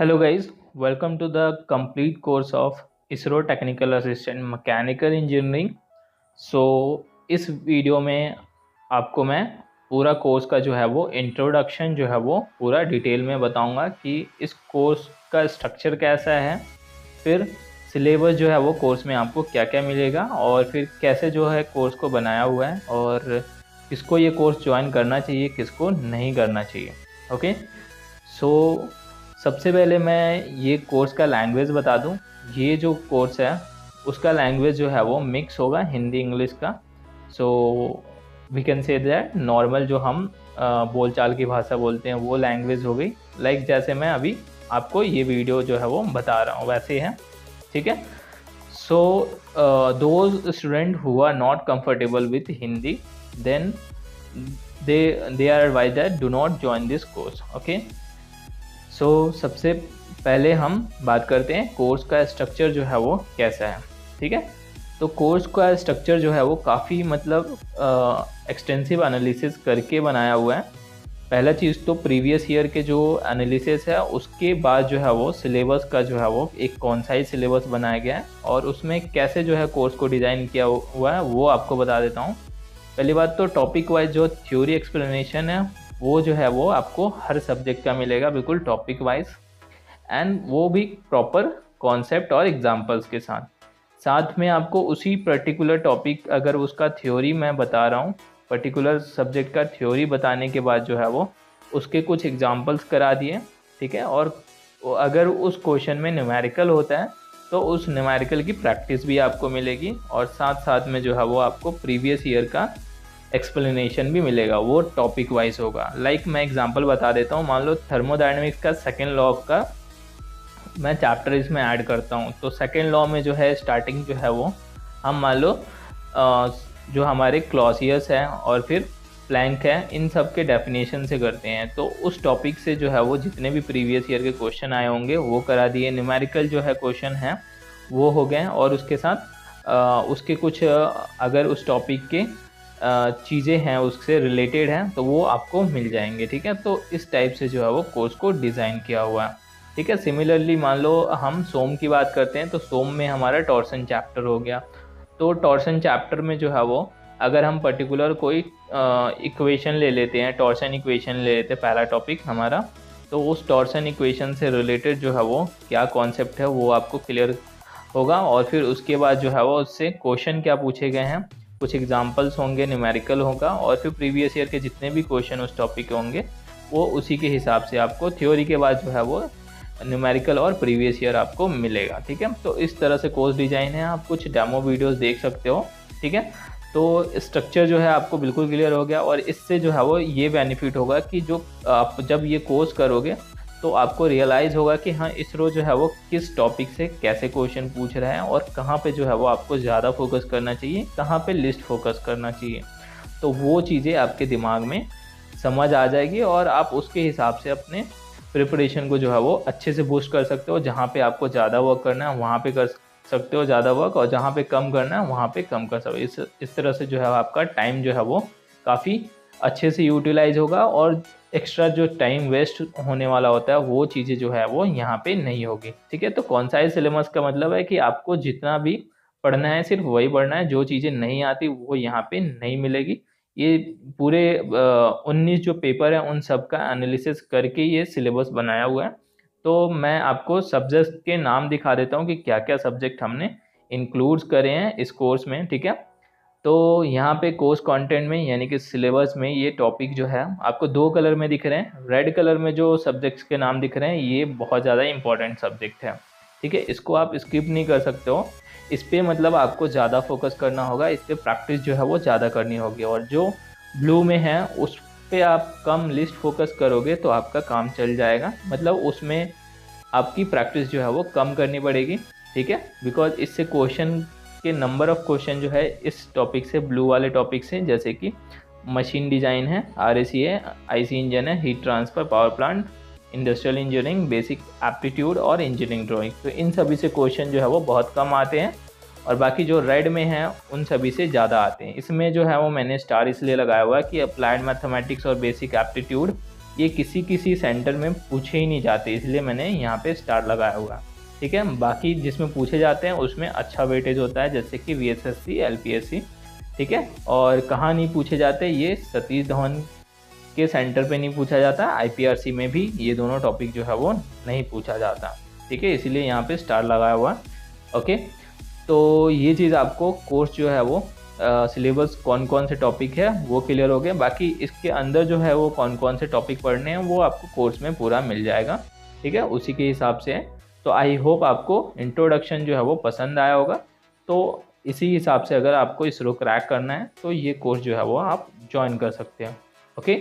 Hello guys, welcome to the complete course of ISRO Technical Assistant Mechanical Engineering। इस video में आपको मैं पूरा कोर्स का जो है वो इंट्रोडक्शन जो है वो पूरा डिटेल में बताऊंगा कि इस कोर्स का स्ट्रक्चर कैसा है, फिर सिलेबस जो है वो कोर्स में आपको क्या क्या मिलेगा और फिर कैसे जो है कोर्स को बनाया हुआ है और किसको ये कोर्स ज्वाइन करना चाहिए, किसको नहीं करना चाहिए। ओके, सो सबसे पहले मैं ये कोर्स का लैंग्वेज बता दूं। ये जो कोर्स है उसका लैंग्वेज जो है वो मिक्स होगा हिंदी इंग्लिश का। So we can say that normal जो हम बोलचाल की भाषा बोलते हैं वो लैंग्वेज हो गई, लाइक जैसे मैं अभी आपको ये वीडियो जो है वो बता रहा हूँ वैसे है। ठीक है, so those student who are not comfortable with Hindi then they are advised that do not join this course। Okay, so सबसे पहले हम बात करते हैं कोर्स का स्ट्रक्चर जो है वो कैसा है। ठीक है, तो कोर्स का स्ट्रक्चर जो है वो काफ़ी मतलब एक्सटेंसिव एनालिसिस करके बनाया हुआ है। पहला चीज़ तो प्रीवियस ईयर के जो एनालिसिस है उसके बाद जो है वो सिलेबस का जो है वो एक कॉन्साइज सिलेबस बनाया गया है और उसमें कैसे जो है कोर्स को डिज़ाइन किया हुआ है वो आपको बता देता हूँ। पहली बात तो टॉपिक वाइज जो थ्योरी एक्सप्लेनेशन है वो जो है वो आपको हर सब्जेक्ट का मिलेगा, बिल्कुल टॉपिक वाइज, एंड वो भी प्रॉपर कॉन्सेप्ट और एग्जांपल्स के साथ में आपको उसी पर्टिकुलर टॉपिक, अगर उसका थ्योरी मैं बता रहा हूँ, पर्टिकुलर सब्जेक्ट का थ्योरी बताने के बाद जो है वो उसके कुछ एग्जांपल्स करा दिए। ठीक है, और अगर उस क्वेश्चन में न्यूमेरिकल होता है तो उस न्यूमेरिकल की प्रैक्टिस भी आपको मिलेगी और साथ में जो है वो आपको प्रीवियस ईयर का एक्सप्लेनेशन भी मिलेगा, वो टॉपिक वाइज होगा। लाइक मैं एग्जांपल बता देता हूँ, मान लो थर्मोडायनेमिक्स का सेकेंड लॉ का मैं चैप्टर इसमें ऐड करता हूँ, तो सेकेंड लॉ में जो है स्टार्टिंग जो है वो हम मान लो जो हमारे क्लॉसियस है और फिर प्लैंक है, इन सब के डेफिनेशन से करते हैं। तो उस टॉपिक से जो है वो जितने भी प्रीवियस ईयर के क्वेश्चन आए होंगे वो करा दिए, न्यूमेरिकल जो है क्वेश्चन है वो हो गए, और उसके साथ उसके कुछ अगर उस टॉपिक के चीज़ें हैं उससे रिलेटेड हैं तो वो आपको मिल जाएंगे। ठीक है, तो इस टाइप से जो है वो कोर्स को डिज़ाइन किया हुआ है। ठीक है, सिमिलरली मान लो हम सोम की बात करते हैं तो सोम में हमारा टॉर्सन चैप्टर हो गया। तो टॉर्सन चैप्टर में जो है वो अगर हम पर्टिकुलर कोई इक्वेशन ले लेते हैं, टॉर्सन इक्वेशन ले लेते हैं पहला टॉपिक हमारा, तो उस टॉर्सन इक्वेशन से रिलेटेड जो है वो क्या कॉन्सेप्ट है वो आपको क्लियर होगा, और फिर उसके बाद जो है वो उससे क्वेश्चन क्या पूछे गए हैं, कुछ एग्जांपल्स होंगे, न्यूमेरिकल होगा, और फिर प्रीवियस ईयर के जितने भी क्वेश्चन उस टॉपिक के होंगे वो उसी के हिसाब से आपको थ्योरी के बाद जो है वो न्यूमेरिकल और प्रीवियस ईयर आपको मिलेगा। ठीक है, तो इस तरह से कोर्स डिज़ाइन है, आप कुछ डेमो वीडियोस देख सकते हो। ठीक है, तो स्ट्रक्चर जो है आपको बिल्कुल क्लियर हो गया, और इससे जो है वो ये बेनिफिट होगा कि जो आप जब ये कोर्स करोगे तो आपको रियलाइज़ होगा कि हाँ इसरो जो है वो किस टॉपिक से कैसे क्वेश्चन पूछ रहा है और कहाँ पे जो है वो आपको ज़्यादा फोकस करना चाहिए, कहाँ पे लिस्ट फोकस करना चाहिए। तो वो चीज़ें आपके दिमाग में समझ आ जाएगी और आप उसके हिसाब से अपने प्रिपरेशन को जो है वो अच्छे से बूस्ट कर सकते हो। जहाँ पे आपको ज़्यादा वर्क करना है वहाँ पे कर सकते हो ज़्यादा वर्क, और जहाँ पे कम करना है वहाँ पे कम कर सकते हो। इस तरह से जो है आपका टाइम जो है वो काफ़ी अच्छे से यूटिलाइज होगा, और एक्स्ट्रा जो टाइम वेस्ट होने वाला होता है वो चीज़ें जो है वो यहाँ पे नहीं होगी। ठीक है, तो कॉन्साइज सिलेबस का मतलब है कि आपको जितना भी पढ़ना है सिर्फ वही पढ़ना है, जो चीज़ें नहीं आती वो यहाँ पे नहीं मिलेगी। ये पूरे 19 जो पेपर है उन सब का एनालिसिस करके ये सिलेबस बनाया हुआ है। तो मैं आपको सब्जेक्ट के नाम दिखा देता हूँ कि क्या क्या सब्जेक्ट हमने इंक्लूड्स करे हैं इस कोर्स में। ठीक है, तो यहाँ पे कोर्स कंटेंट में यानी कि सिलेबस में ये टॉपिक जो है आपको दो कलर में दिख रहे हैं। रेड कलर में जो सब्जेक्ट्स के नाम दिख रहे हैं ये बहुत ज़्यादा इंपॉर्टेंट सब्जेक्ट है। ठीक है, इसको आप स्किप नहीं कर सकते हो, इस पर मतलब आपको ज़्यादा फोकस करना होगा, इस पर प्रैक्टिस जो है वो ज़्यादा करनी होगी। और जो ब्लू में है उस पर आप कम लिस्ट फोकस करोगे तो आपका काम चल जाएगा, मतलब उसमें आपकी प्रैक्टिस जो है वो कम करनी पड़ेगी। ठीक है, बिकॉज इससे क्वेश्चन के नंबर ऑफ क्वेश्चन जो है इस टॉपिक से, ब्लू वाले टॉपिक से, जैसे कि मशीन डिज़ाइन है, RAC है, IC इंजन है, heat transfer, power plant, industrial engineering, basic aptitude और इंजीनियरिंग ड्राइंग, तो इन सभी से क्वेश्चन जो है वो बहुत कम आते हैं, और बाकी जो रेड में हैं उन सभी से ज़्यादा आते हैं। इसमें जो है वो मैंने स्टार इसलिए लगाया हुआ है कि अप्लाइड मैथमेटिक्स और बेसिक एप्टीट्यूड ये किसी किसी सेंटर में पूछे ही नहीं जाते, इसलिए मैंने यहाँ पे स्टार लगाया हुआ है। ठीक है, बाकी जिसमें पूछे जाते हैं उसमें अच्छा वेटेज होता है, जैसे कि VSSC, LPSC। ठीक है, और कहाँ नहीं पूछे जाते, ये सतीश धवन के सेंटर पे नहीं पूछा जाता, IPRC में भी ये दोनों टॉपिक जो है वो नहीं पूछा जाता। ठीक है, इसीलिए यहाँ पे स्टार लगाया हुआ। ओके, तो ये चीज़ आपको कोर्स जो है वो सिलेबस कौन कौन से टॉपिक है वो क्लियर हो गया। बाकी इसके अंदर जो है वो कौन कौन से टॉपिक पढ़ने हैं वो आपको कोर्स में पूरा मिल जाएगा। ठीक है, उसी के हिसाब से है। तो आई होप आपको इंट्रोडक्शन जो है वो पसंद आया होगा। तो इसी हिसाब से अगर आपको इसरो क्रैक करना है तो ये कोर्स जो है वो आप ज्वाइन कर सकते हैं। ओके।